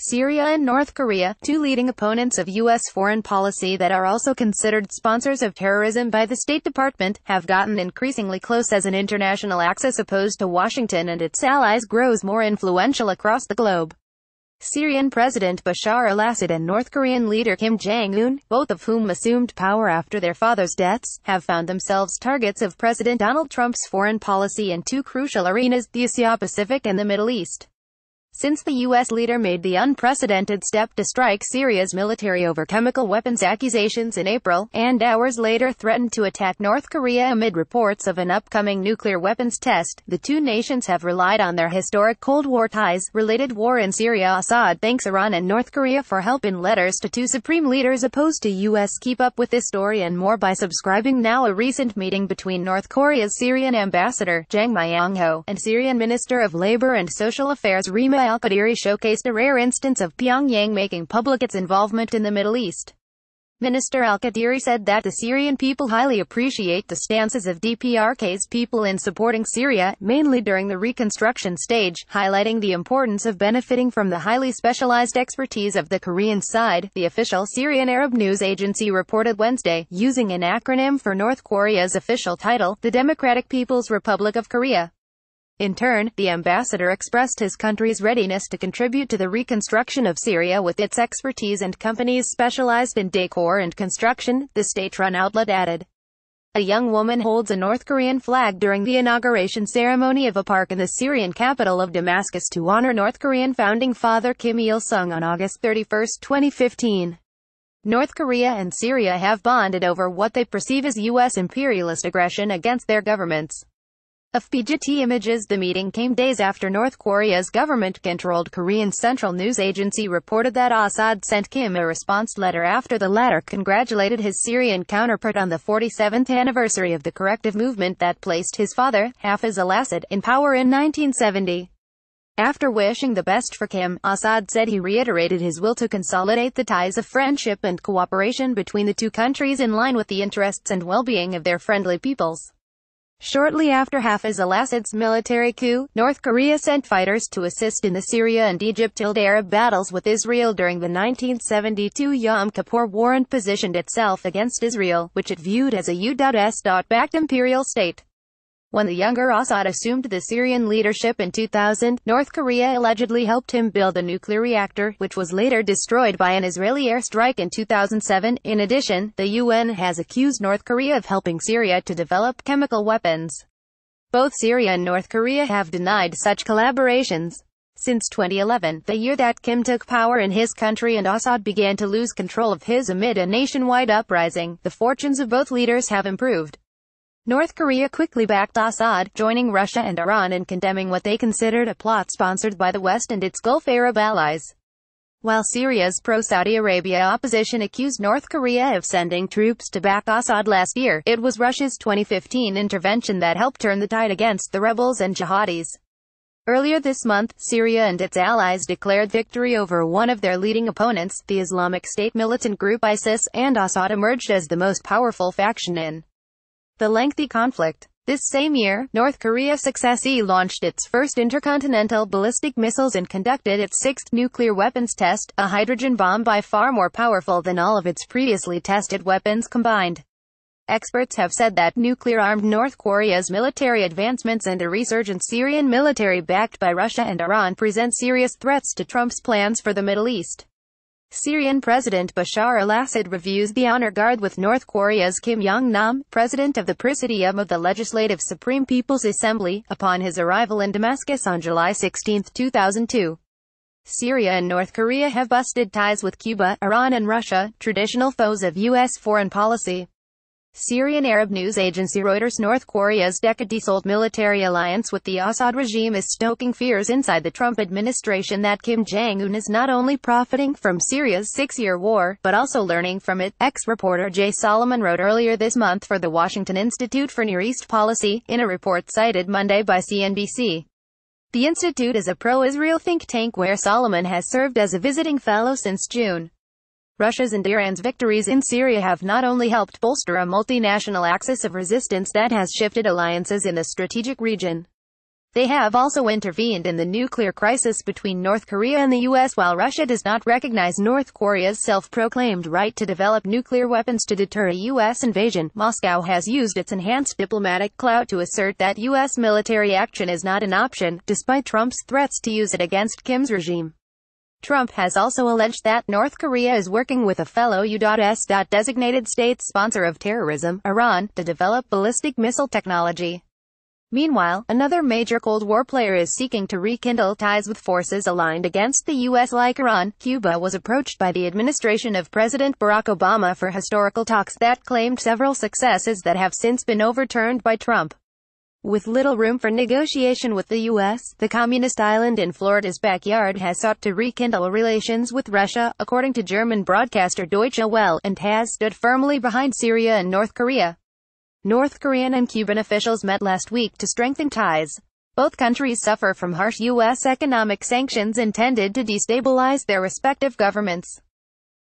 Syria and North Korea, two leading opponents of U.S. foreign policy that are also considered sponsors of terrorism by the State Department, have gotten increasingly close as an international axis opposed to Washington and its allies grows more influential across the globe. Syrian President Bashar al-Assad and North Korean leader Kim Jong-un, both of whom assumed power after their fathers' deaths, have found themselves targets of President Donald Trump's foreign policy in two crucial arenas, the Asia-Pacific and the Middle East. Since the U.S. leader made the unprecedented step to strike Syria's military over chemical weapons accusations in April, and hours later threatened to attack North Korea amid reports of an upcoming nuclear weapons test, the two nations have relied on their historic Cold War ties. Related war in Syria. Assad thanks Iran and North Korea for help in letters to two supreme leaders opposed to U.S. Keep up with this story and more by subscribing now. A recent meeting between North Korea's Syrian ambassador, Jang Myung-ho, and Syrian Minister of Labor and Social Affairs, Rima al-Qadiri, showcased a rare instance of Pyongyang making public its involvement in the Middle East. Minister al-Qadiri said that the Syrian people highly appreciate the stances of DPRK's people in supporting Syria, mainly during the reconstruction stage, highlighting the importance of benefiting from the highly specialized expertise of the Korean side, the official Syrian Arab news agency reported Wednesday, using an acronym for North Korea's official title, the Democratic People's Republic of Korea. In turn, the ambassador expressed his country's readiness to contribute to the reconstruction of Syria with its expertise and companies specialized in decor and construction, the state-run outlet added. A young woman holds a North Korean flag during the inauguration ceremony of a park in the Syrian capital of Damascus to honor North Korean founding father Kim Il-sung on August 31, 2015. North Korea and Syria have bonded over what they perceive as U.S. imperialist aggression against their governments. FPGT images. The meeting came days after North Korea's government-controlled Korean Central News Agency reported that Assad sent Kim a response letter after the latter congratulated his Syrian counterpart on the 47th anniversary of the corrective movement that placed his father, Hafiz al-Assad, in power in 1970. After wishing the best for Kim, Assad said he reiterated his will to consolidate the ties of friendship and cooperation between the two countries in line with the interests and well-being of their friendly peoples. Shortly after Hafiz al-Assad's military coup, North Korea sent fighters to assist in the Syria and Egypt-Arab battles with Israel during the 1972 Yom Kippur War and positioned itself against Israel, which it viewed as a U.S.-backed imperial state. When the younger Assad assumed the Syrian leadership in 2000, North Korea allegedly helped him build a nuclear reactor, which was later destroyed by an Israeli airstrike in 2007. In addition, the UN has accused North Korea of helping Syria to develop chemical weapons. Both Syria and North Korea have denied such collaborations. Since 2011, the year that Kim took power in his country and Assad began to lose control of his amid a nationwide uprising, the fortunes of both leaders have improved. North Korea quickly backed Assad, joining Russia and Iran in condemning what they considered a plot sponsored by the West and its Gulf Arab allies. While Syria's pro-Saudi Arabia opposition accused North Korea of sending troops to back Assad last year, it was Russia's 2015 intervention that helped turn the tide against the rebels and jihadis. Earlier this month, Syria and its allies declared victory over one of their leading opponents, the Islamic State militant group ISIS, and Assad emerged as the most powerful faction in the lengthy conflict. This same year, North Korea successfully launched its first intercontinental ballistic missiles and conducted its sixth nuclear weapons test, a hydrogen bomb by far more powerful than all of its previously tested weapons combined. Experts have said that nuclear-armed North Korea's military advancements and a resurgent Syrian military backed by Russia and Iran present serious threats to Trump's plans for the Middle East. Syrian President Bashar al-Assad reviews the honor guard with North Korea's Kim Jong-nam, president of the Presidium of the Legislative Supreme People's Assembly, upon his arrival in Damascus on July 16, 2002. Syria and North Korea have busted ties with Cuba, Iran and Russia, traditional foes of U.S. foreign policy. Syrian Arab news agency Reuters. North Korea's decade-old military alliance with the Assad regime is stoking fears inside the Trump administration that Kim Jong-un is not only profiting from Syria's six-year war, but also learning from it, ex-reporter Jay Solomon wrote earlier this month for the Washington Institute for Near East Policy, in a report cited Monday by CNBC. The institute is a pro-Israel think tank where Solomon has served as a visiting fellow since June. Russia's and Iran's victories in Syria have not only helped bolster a multinational axis of resistance that has shifted alliances in the strategic region. They have also intervened in the nuclear crisis between North Korea and the U.S. While Russia does not recognize North Korea's self-proclaimed right to develop nuclear weapons to deter a U.S. invasion, Moscow has used its enhanced diplomatic clout to assert that U.S. military action is not an option, despite Trump's threats to use it against Kim's regime. Trump has also alleged that North Korea is working with a fellow U.S. designated state sponsor of terrorism, Iran, to develop ballistic missile technology. Meanwhile, another major Cold War player is seeking to rekindle ties with forces aligned against the U.S. like Iran. Cuba was approached by the administration of President Barack Obama for historical talks that claimed several successes that have since been overturned by Trump. With little room for negotiation with the U.S., the communist island in Florida's backyard has sought to rekindle relations with Russia, according to German broadcaster Deutsche Welle, and has stood firmly behind Syria and North Korea. North Korean and Cuban officials met last week to strengthen ties. Both countries suffer from harsh U.S. economic sanctions intended to destabilize their respective governments.